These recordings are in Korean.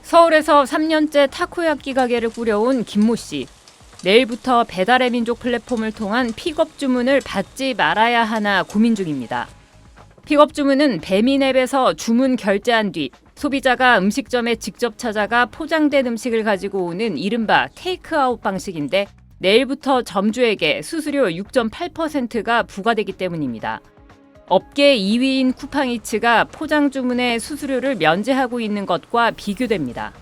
서울에서 3년째 타코야끼 가게를 꾸려온 김모 씨. 내일부터 배달의 민족 플랫폼을 통한 픽업 주문을 받지 말아야 하나 고민 중입니다. 픽업 주문은 배민 앱에서 주문 결제한 뒤 소비자가 음식점에 직접 찾아가 포장된 음식을 가지고 오는 이른바 테이크아웃 방식인데 내일부터 점주에게 수수료 6.8%가 부과되기 때문입니다. 업계 2위인 쿠팡이츠가 포장 주문의 수수료를 면제하고 있는 것과 비교됩니다.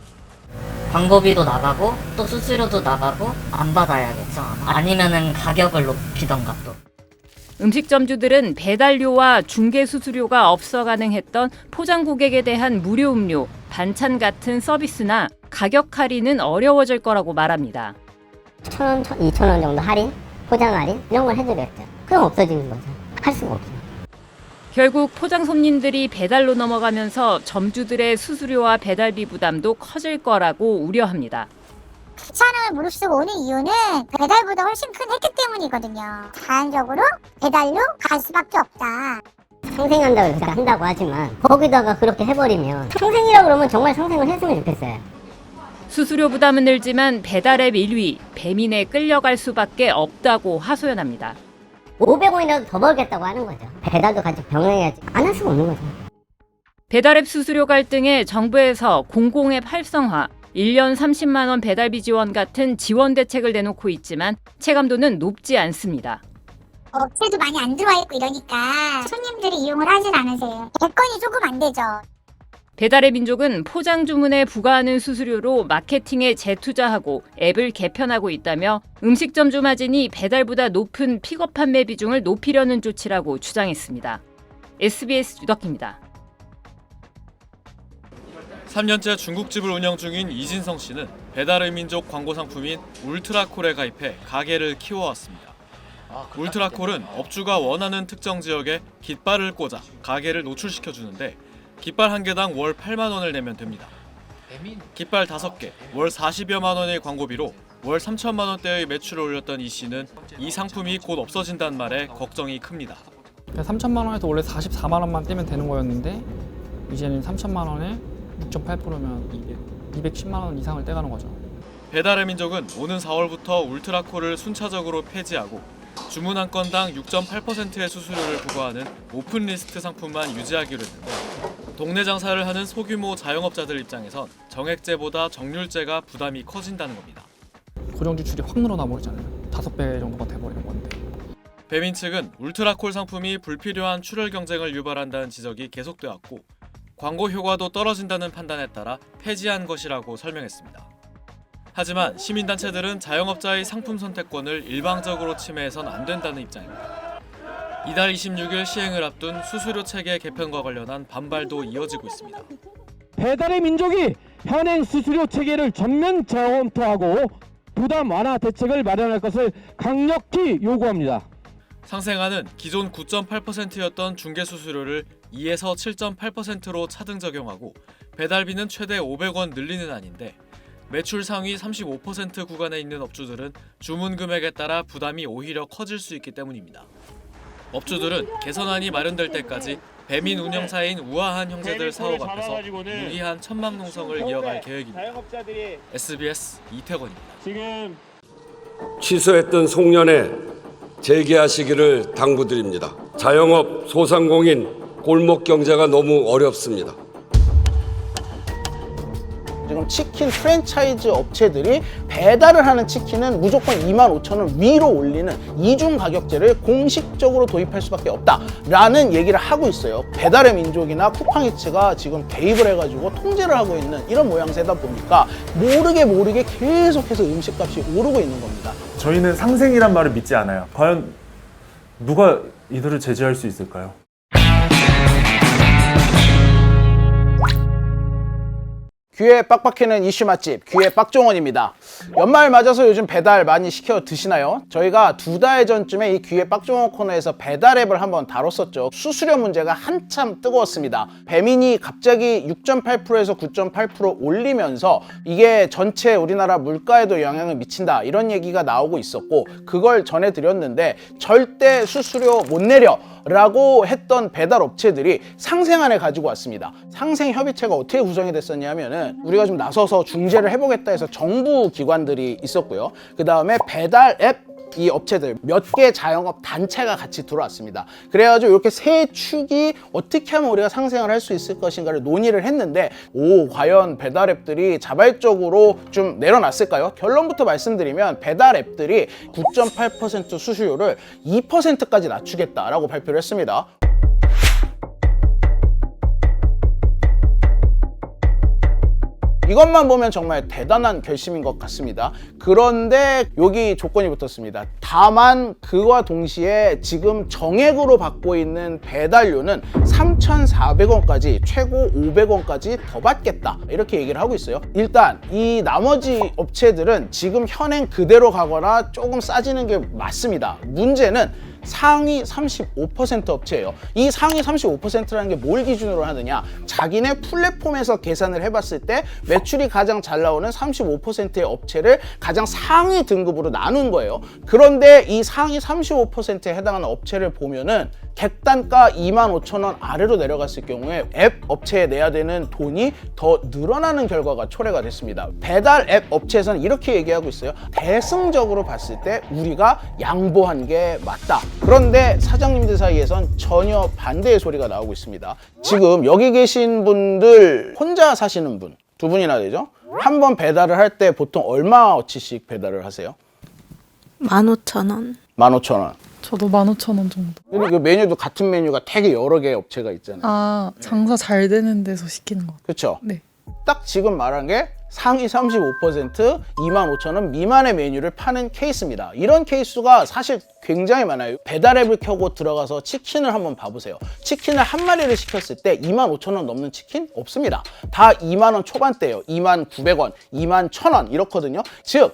광고비도 나가고 또 수수료도 나가고 안 받아야겠죠. 아니면은 가격을 높이던가 또. 음식점주들은 배달료와 중개 수수료가 없어 가능했던 포장 고객에 대한 무료 음료, 반찬 같은 서비스나 가격 할인은 어려워질 거라고 말합니다. 1,000원, 2,000원 정도 할인, 포장 할인 이런 걸 해주겠죠. 그럼 없어지는 거죠. 할 수가 없어요. 결국 포장 손님들이 배달로 넘어가면서 점주들의 수수료와 배달비 부담도 커질 거라고 우려합니다. 귀찮음을 무릅쓰고 오는 이유는 배달보다 훨씬 큰 혜택 때문이거든요. 자연적으로 배달로 갈 수밖에 없다. 상생한다고 해서 한다고 하지만 거기다가 그렇게 해버리면 상생이라고 그러면 정말 상생을 했으면 좋겠어요. 수수료 부담은 늘지만 배달앱 1위, 배민에 끌려갈 수밖에 없다고 하소연합니다. 500원이라도 더 벌겠다고 하는 거죠. 배달도 같이 병행해야지. 안 할 수가 없는 거죠. 배달앱 수수료 갈등에 정부에서 공공앱 활성화, 1년 30만 원 배달비 지원 같은 지원 대책을 내놓고 있지만 체감도는 높지 않습니다. 업체도 많이 안 들어와 있고 이러니까 손님들이 이용을 하진 않으세요. 대권이 조금 안 되죠. 배달의 민족은 포장 주문에 부과하는 수수료로 마케팅에 재투자하고 앱을 개편하고 있다며 음식점주 마진이 배달보다 높은 픽업 판매 비중을 높이려는 조치라고 주장했습니다. SBS 유덕희입니다. 3년째 중국집을 운영 중인 이진성 씨는 배달의 민족 광고 상품인 울트라콜에 가입해 가게를 키워왔습니다. 울트라콜은 업주가 원하는 특정 지역에 깃발을 꽂아 가게를 노출시켜주는데 깃발 한 개당 월 8만 원을 내면 됩니다. 깃발 5개, 월 40여만 원의 광고비로 월 3천만 원대의 매출을 올렸던 이 씨는 이 상품이 곧 없어진다는 말에 걱정이 큽니다. 3천만 원에서 원래 44만 원만 떼면 되는 거였는데 이제는 3천만 원에 6.8%면 210만 원 이상을 떼가는 거죠. 배달의 민족은 오는 4월부터 울트라콜을 순차적으로 폐지하고 주문 한 건당 6.8%의 수수료를 부과하는 오픈리스트 상품만 유지하기로 했는데 동네 장사를 하는 소규모 자영업자들 입장에선 정액제보다 정률제가 부담이 커진다는 겁니다. 고정 지출이 확 늘어나 버리잖아요. 5배 정도가 돼버리는 건데. 배민 측은 울트라콜 상품이 불필요한 출혈 경쟁을 유발한다는 지적이 계속되었고 광고 효과도 떨어진다는 판단에 따라 폐지한 것이라고 설명했습니다. 하지만 시민단체들은 자영업자의 상품 선택권을 일방적으로 침해해선 안 된다는 입장입니다. 이달 26일 시행을 앞둔 수수료 체계 개편과 관련한 반발도 이어지고 있습니다. 배달의 민족이 현행 수수료 체계를 전면 재검토하고 부담 완화 대책을 마련할 것을 강력히 요구합니다. 상생안은 기존 9.8%였던 중개수수료를 2에서 7.8%로 차등 적용하고 배달비는 최대 500원 늘리는 안인데 매출 상위 35% 구간에 있는 업주들은 주문 금액에 따라 부담이 오히려 커질 수 있기 때문입니다. 업주들은 개선안이 마련될 때까지 배민 운영사인 우아한 형제들 사업 앞에서 무리한 천막 농성을 이어갈 계획입니다. SBS 이태건입니다. 취소했던 송년회 재개하시기를 당부드립니다. 자영업, 소상공인, 골목 경제가 너무 어렵습니다. 지금 치킨 프랜차이즈 업체들이 배달을 하는 치킨은 무조건 25,000원 위로 올리는 이중 가격제를 공식적으로 도입할 수밖에 없다라는 얘기를 하고 있어요. 배달의 민족이나 쿠팡이츠가 지금 개입을 해가지고 통제를 하고 있는 이런 모양새다 보니까 모르게 계속해서 음식값이 오르고 있는 겁니다. 저희는 상생이란 말을 믿지 않아요. 과연 누가 이들을 제재할 수 있을까요? 귀에 빡빡해는 이슈 맛집 귀의 빡종원입니다. 연말 맞아서 요즘 배달 많이 시켜 드시나요? 저희가 2달 전쯤에 이 귀의 빡종원 코너에서 배달 앱을 한번 다뤘었죠. 수수료 문제가 한참 뜨거웠습니다. 배민이 갑자기 6.8%에서 9.8% 올리면서 이게 전체 우리나라 물가에도 영향을 미친다 이런 얘기가 나오고 있었고 그걸 전해드렸는데 절대 수수료 못 내려 라고 했던 배달 업체들이 상생안을 가지고 왔습니다. 상생 협의체가 어떻게 구성이 됐었냐면은 하나는 우리가 좀 나서서 중재를 해보겠다 해서 정부 기관들이 있었고요. 그 다음에 배달 앱 이 업체들 몇 개 자영업 단체가 같이 들어왔습니다. 그래가지고 이렇게 세 축이 어떻게 하면 우리가 상생을 할 수 있을 것인가를 논의를 했는데 과연 배달 앱들이 자발적으로 좀 내려놨을까요? 결론부터 말씀드리면 배달 앱들이 9.8% 수수료를 2%까지 낮추겠다라고 발표를 했습니다. 이것만 보면 정말 대단한 결심인 것 같습니다. 그런데 여기 조건이 붙었습니다. 다만 그와 동시에 지금 정액으로 받고 있는 배달료는 3,400원까지 최고 500원까지 더 받겠다 이렇게 얘기를 하고 있어요. 일단 이 나머지 업체들은 지금 현행 그대로 가거나 조금 싸지는 게 맞습니다. 문제는 상위 35% 업체예요. 이 상위 35%라는 게 뭘 기준으로 하느냐, 자기네 플랫폼에서 계산을 해봤을 때 매출이 가장 잘 나오는 35%의 업체를 가장 상위 등급으로 나눈 거예요. 그런데 이 상위 35%에 해당하는 업체를 보면은 객단가 25,000원 아래로 내려갔을 경우에 앱 업체에 내야 되는 돈이 더 늘어나는 결과가 초래가 됐습니다. 배달 앱 업체에서는 이렇게 얘기하고 있어요. 대승적으로 봤을 때 우리가 양보한 게 맞다. 그런데 사장님들 사이에선 전혀 반대의 소리가 나오고 있습니다. 지금 여기 계신 분들 혼자 사시는 분 두 분이나 되죠? 한 번 배달을 할 때 보통 얼마어치씩 배달을 하세요? 15,000원. 15,000원. 저도 15,000원 정도. 근데 그 메뉴도 같은 메뉴가 되게 여러 개의 업체가 있잖아요. 아, 장사 잘 되는 데서 시키는 거. 그렇죠? 네. 딱 지금 말한 게 상위 35% 25,000원 미만의 메뉴를 파는 케이스입니다. 이런 케이스가 사실 굉장히 많아요. 배달 앱을 켜고 들어가서 치킨을 한번 봐보세요. 치킨을 한 마리를 시켰을 때 25,000원 넘는 치킨 없습니다. 다 2만원 초반대예요. 29,000원, 21,000원 이렇거든요. 즉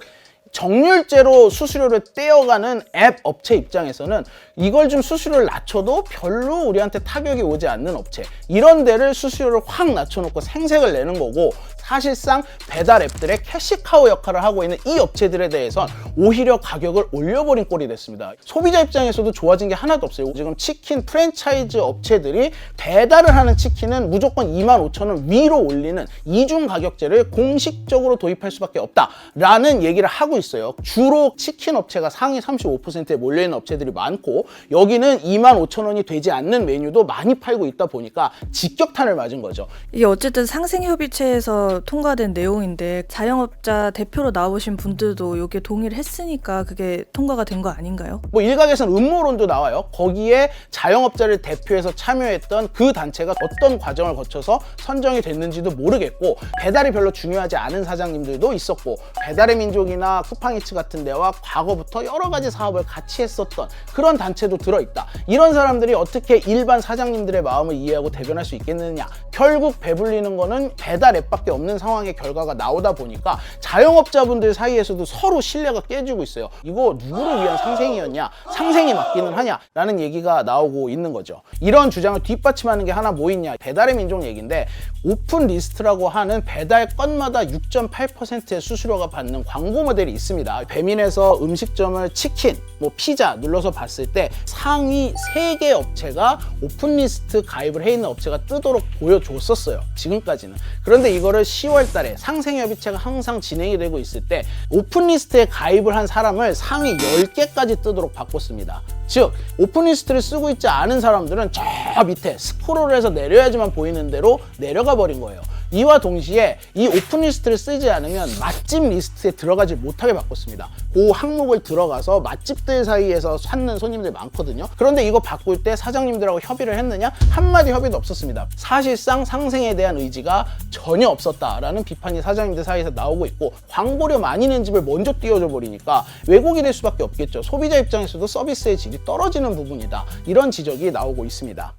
정률제로 수수료를 떼어가는 앱 업체 입장에서는 이걸 좀 수수료를 낮춰도 별로 우리한테 타격이 오지 않는 업체, 이런 데를 수수료를 확 낮춰놓고 생색을 내는 거고, 사실상 배달 앱들의 캐시카우 역할을 하고 있는 이 업체들에 대해선 오히려 가격을 올려버린 꼴이 됐습니다. 소비자 입장에서도 좋아진 게 하나도 없어요. 지금 치킨 프랜차이즈 업체들이 배달을 하는 치킨은 무조건 25,000원 위로 올리는 이중 가격제를 공식적으로 도입할 수밖에 없다라는 얘기를 하고 있어요. 주로 치킨 업체가 상위 35%에 몰려있는 업체들이 많고, 여기는 25,000원이 되지 않는 메뉴도 많이 팔고 있다 보니까 직격탄을 맞은 거죠. 이게 어쨌든 상생협의체에서 통과된 내용인데 자영업자 대표로 나오신 분들도 여기에 동의를 했으니까 그게 통과가 된 거 아닌가요? 뭐 일각에서는 음모론도 나와요. 거기에 자영업자를 대표해서 참여했던 그 단체가 어떤 과정을 거쳐서 선정이 됐는지도 모르겠고, 배달이 별로 중요하지 않은 사장님들도 있었고, 배달의 민족이나 쿠팡이츠 같은 데와 과거부터 여러 가지 사업을 같이 했었던 그런 단체도 들어있다. 이런 사람들이 어떻게 일반 사장님들의 마음을 이해하고 대변할 수 있겠느냐. 결국 배불리는 거는 배달 앱밖에 없는 상황의 결과가 나오다 보니까 자영업자분들 사이에서도 서로 신뢰가 깨지고 있어요. 이거 누구를 위한 상생이었냐, 상생이 맞기는 하냐 라는 얘기가 나오고 있는 거죠. 이런 주장을 뒷받침하는 게 하나 뭐 있냐, 배달의 민족 얘기인데, 오픈 리스트라고 하는 배달 건마다 6.8%의 수수료가 받는 광고 모델이 있습니다. 배민에서 음식점을 치킨, 뭐 피자 눌러서 봤을 때 상위 3개 업체가 오픈 리스트 가입을 해 있는 업체가 뜨도록 보여줬었어요, 지금까지는. 그런데 이거를 10월 달에 상생협의체가 항상 진행이 되고 있을 때 오픈리스트에 가입을 한 사람을 상위 10개까지 뜨도록 바꿨습니다. 즉 오픈리스트를 쓰고 있지 않은 사람들은 저 밑에 스크롤을 해서 내려야지만 보이는 대로 내려가 버린 거예요. 이와 동시에 이 오픈리스트를 쓰지 않으면 맛집 리스트에 들어가지 못하게 바꿨습니다. 그 항목을 들어가서 맛집들 사이에서 찾는 손님들 많거든요. 그런데 이거 바꿀 때 사장님들하고 협의를 했느냐? 한마디 협의도 없었습니다. 사실상 상생에 대한 의지가 전혀 없었다라는 비판이 사장님들 사이에서 나오고 있고, 광고료 많이 낸 집을 먼저 띄워줘 버리니까 왜곡이 될 수밖에 없겠죠. 소비자 입장에서도 서비스의 질이 떨어지는 부분이다, 이런 지적이 나오고 있습니다.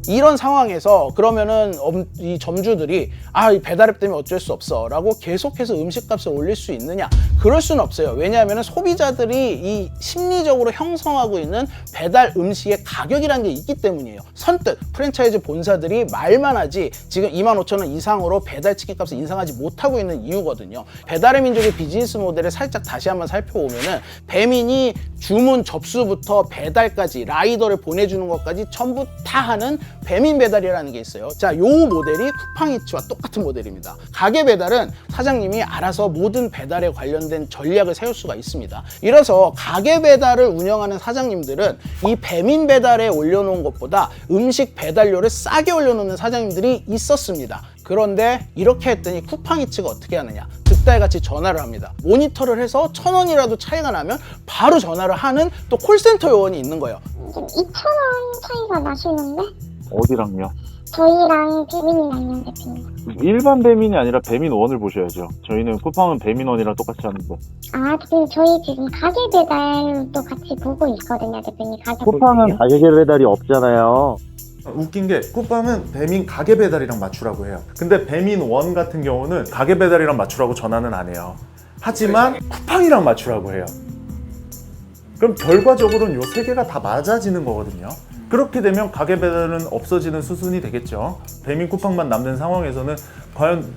이런 상황에서 그러면은 이 점주들이 이 배달앱 때문에 어쩔 수 없어 라고 계속해서 음식값을 올릴 수 있느냐? 그럴 수는 없어요. 왜냐하면 소비자들이 이 심리적으로 형성하고 있는 배달 음식의 가격이라는 게 있기 때문이에요. 선뜻 프랜차이즈 본사들이 말만 하지 지금 25,000원 이상으로 배달치킨 값을 인상하지 못하고 있는 이유거든요. 배달의 민족의 비즈니스 모델을 살짝 다시 한번 살펴보면은 배민이 주문 접수부터 배달까지 라이더를 보내주는 것까지 전부 다 하는 배민 배달이라는 게 있어요. 자, 요 모델이 쿠팡이츠와 똑같은 모델입니다. 가게 배달은 사장님이 알아서 모든 배달에 관련된 전략을 세울 수가 있습니다. 이래서 가게 배달을 운영하는 사장님들은 이 배민 배달에 올려놓은 것보다 음식 배달료를 싸게 올려놓는 사장님들이 있었습니다. 그런데 이렇게 했더니 쿠팡이츠가 어떻게 하느냐? 득달같이 전화를 합니다. 모니터를 해서 1,000원이라도 차이가 나면 바로 전화를 하는 또 콜센터 요원이 있는 거예요. 2,000원 차이가 나시는데? 어디랑요? 저희랑 배민이랑요, 대표님. 일반 배민이 아니라 배민 원을 보셔야죠. 저희는 쿠팡은 배민 원이랑 똑같이 하는데. 대표님, 저희 지금 가게 배달도 같이 보고 있거든요, 대표님. 쿠팡은 가게 배달이 없잖아요. 웃긴 게 쿠팡은 배민 가게 배달이랑 맞추라고 해요. 근데 배민 원 같은 경우는 가게 배달이랑 맞추라고 전화는 안 해요. 하지만 쿠팡이랑 맞추라고 해요. 그럼 결과적으로는 요 세 개가 다 맞아지는 거거든요. 그렇게 되면 가게 배달은 없어지는 수순이 되겠죠. 배민 쿠팡만 남는 상황에서는 과연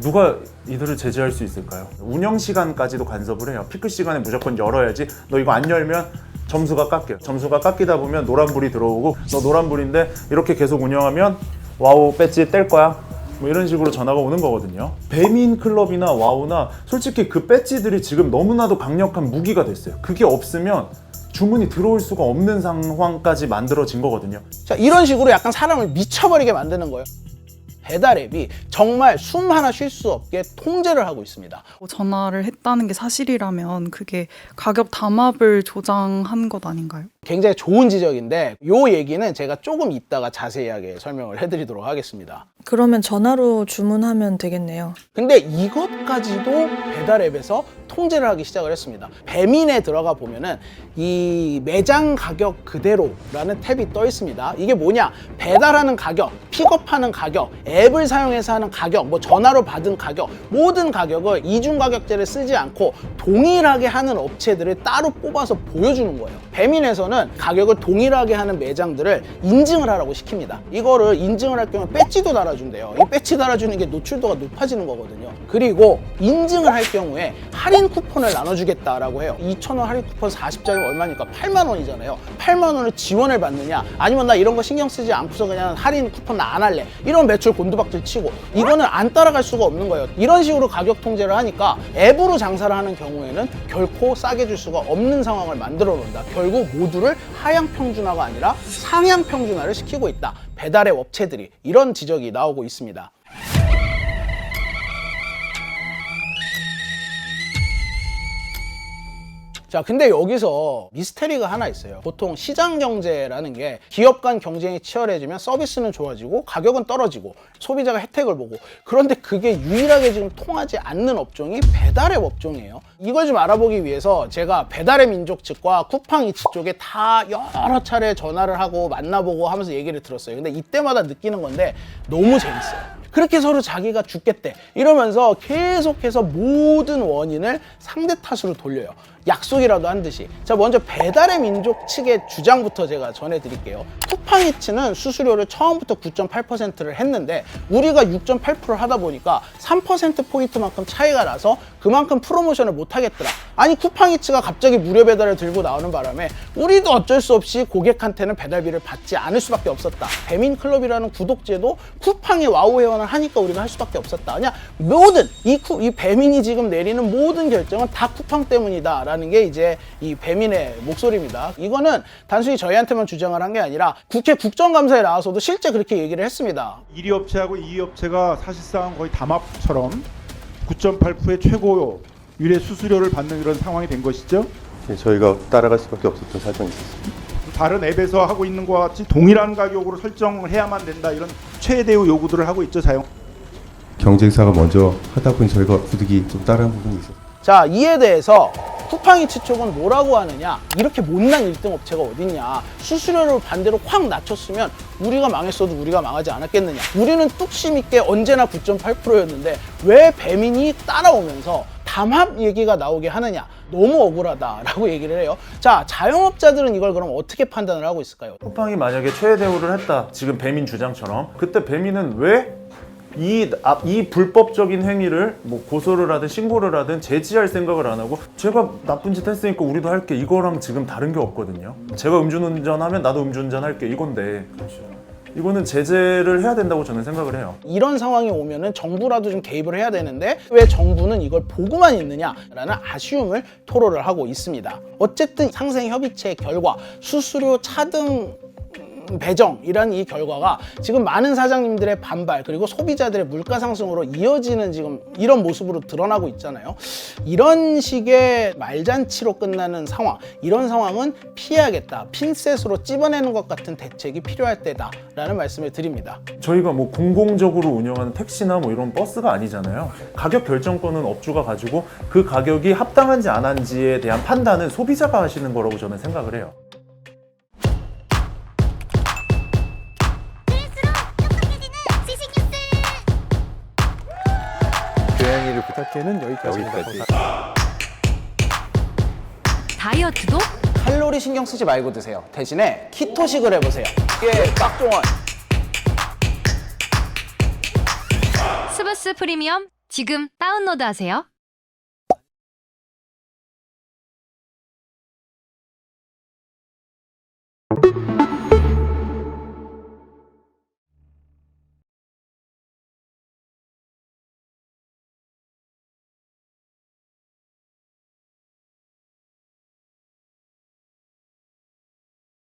누가 이들을 제재할 수 있을까요? 운영 시간까지도 간섭을 해요. 피크 시간에 무조건 열어야지. 너 이거 안 열면 점수가 깎여. 점수가 깎이다 보면 노란불이 들어오고 너 노란불인데 이렇게 계속 운영하면 와우 배지 뗄 거야. 뭐 이런 식으로 전화가 오는 거거든요. 배민 클럽이나 와우나 솔직히 그 배지들이 지금 너무나도 강력한 무기가 됐어요. 그게 없으면 주문이 들어올 수가 없는 상황까지 만들어진 거거든요. 자, 이런 식으로 약간 사람을 미쳐버리게 만드는 거예요. 배달앱이 정말 숨 하나 쉴 수 없게 통제를 하고 있습니다. 전화를 했다는 게 사실이라면 그게 가격 담합을 조장한 것 아닌가요? 굉장히 좋은 지적인데 이 얘기는 제가 조금 이따가 자세하게 설명을 해드리도록 하겠습니다. 그러면 전화로 주문하면 되겠네요. 근데 이것까지도 배달앱에서 통제를 하기 시작을 했습니다. 배민에 들어가 보면은 이 매장 가격 그대로라는 탭이 떠 있습니다. 이게 뭐냐? 배달하는 가격, 픽업하는 가격, 앱을 사용해서 하는 가격, 뭐 전화로 받은 가격, 모든 가격을 이중가격제를 쓰지 않고 동일하게 하는 업체들을 따로 뽑아서 보여주는 거예요. 배민에서는 가격을 동일하게 하는 매장들을 인증을 하라고 시킵니다. 이거를 인증을 할 경우에 배지도 달아준대요. 이 배지 달아주는 게 노출도가 높아지는 거거든요. 그리고 인증을 할 경우에 할인 쿠폰을 나눠주겠다라고 해요. 2,000원 할인 쿠폰 40장이면 얼마니까 8만 원이잖아요. 8만 원을 지원을 받느냐, 아니면 나 이런 거 신경 쓰지 않고서 그냥 할인 쿠폰 나 안 할래, 이런 매출 곤두박질 치고 이거는 안 따라갈 수가 없는 거예요. 이런 식으로 가격 통제를 하니까 앱으로 장사를 하는 경우에는 결코 싸게 줄 수가 없는 상황을 만들어 놓는다. 결국 모두를 하향 평준화가 아니라 상향 평준화를 시키고 있다. 배달앱 업체들이, 이런 지적이 나오고 있습니다. 자, 근데 여기서 미스테리가 하나 있어요. 보통 시장 경제라는 게 기업 간 경쟁이 치열해지면 서비스는 좋아지고 가격은 떨어지고 소비자가 혜택을 보고, 그런데 그게 유일하게 지금 통하지 않는 업종이 배달앱 업종이에요. 이걸 좀 알아보기 위해서 제가 배달의 민족 측과 쿠팡이츠 쪽에 다 여러 차례 전화를 하고 만나보고 하면서 얘기를 들었어요. 근데 이때마다 느끼는 건데 너무 재밌어요. 그렇게 서로 자기가 죽겠대 이러면서 계속해서 모든 원인을 상대 탓으로 돌려요. 약속이라도 한 듯이. 자, 먼저 배달의 민족 측의 주장부터 제가 전해드릴게요. 쿠팡이츠는 수수료를 처음부터 9.8%를 했는데 우리가 6.8%를 하다 보니까 3%포인트만큼 차이가 나서 그만큼 프로모션을 못 하겠더라. 아니, 쿠팡이츠가 갑자기 무료 배달을 들고 나오는 바람에 우리도 어쩔 수 없이 고객한테는 배달비를 받지 않을 수밖에 없었다. 배민클럽이라는 구독제도 쿠팡이 와우 회원을 하니까 우리가 할 수밖에 없었다. 그냥 모든 이 배민이 지금 내리는 모든 결정은 다 쿠팡 때문이다 라는 게 이제 이 배민의 목소리입니다. 이거는 단순히 저희한테만 주장을 한 게 아니라 국회 국정감사에 나와서도 실제 그렇게 얘기를 했습니다. 1위 업체하고 2위 업체가 사실상 거의 담합처럼 9.8%의 최고 유례 수수료를 받는 이런 상황이 된 것이죠. 네, 저희가 따라갈 수밖에 없었던 사정이 있었습니다. 다른 앱에서 하고 있는 것과 같이 동일한 가격으로 설정을 해야만 된다, 이런 최대의 요구들을 하고 있죠. 경쟁사가 먼저 하다 보니 저희가 부득이 좀 따라한 부분이 있었습니다. 자, 이에 대해서 쿠팡이츠 쪽은 뭐라고 하느냐, 이렇게 못난 1등 업체가 어딨냐, 수수료를 반대로 확 낮췄으면 우리가 망했어도 우리가 망하지 않았겠느냐, 우리는 뚝심 있게 언제나 9.8%였는데 왜 배민이 따라오면서 담합 얘기가 나오게 하느냐, 너무 억울하다라고 얘기를 해요. 자, 자영업자들은 이걸 그럼 어떻게 판단을 하고 있을까요? 쿠팡이 만약에 최대 대우를 했다, 지금 배민 주장처럼, 그때 배민은 왜 이 불법적인 행위를 뭐 고소를 하든 신고를 하든 제지할 생각을 안 하고, 제가 나쁜 짓 했으니까 우리도 할게, 이거랑 지금 다른 게 없거든요. 제가 음주운전하면 나도 음주운전 할게, 이건데 이거는 제재를 해야 된다고 저는 생각을 해요. 이런 상황이 오면은 정부라도 좀 개입을 해야 되는데 왜 정부는 이걸 보고만 있느냐라는 아쉬움을 토로를 하고 있습니다. 어쨌든 상생협의체 결과 수수료 차등 배정이라는 이 결과가 지금 많은 사장님들의 반발, 그리고 소비자들의 물가 상승으로 이어지는 지금 이런 모습으로 드러나고 있잖아요. 이런 식의 말잔치로 끝나는 상황, 이런 상황은 피해야겠다, 핀셋으로 찝어내는 것 같은 대책이 필요할 때다라는 말씀을 드립니다. 저희가 뭐 공공적으로 운영하는 택시나 뭐 이런 버스가 아니잖아요. 가격 결정권은 업주가 가지고 그 가격이 합당한지 안 한지에 대한 판단은 소비자가 하시는 거라고 저는 생각을 해요. 고양이를 부탁해는 여기까지입니다. 다이어트도? 칼로리 신경 쓰지 말고 드세요. 대신에 키토식을 해보세요. 이게 빡종원. 스브스 프리미엄 지금 다운로드하세요.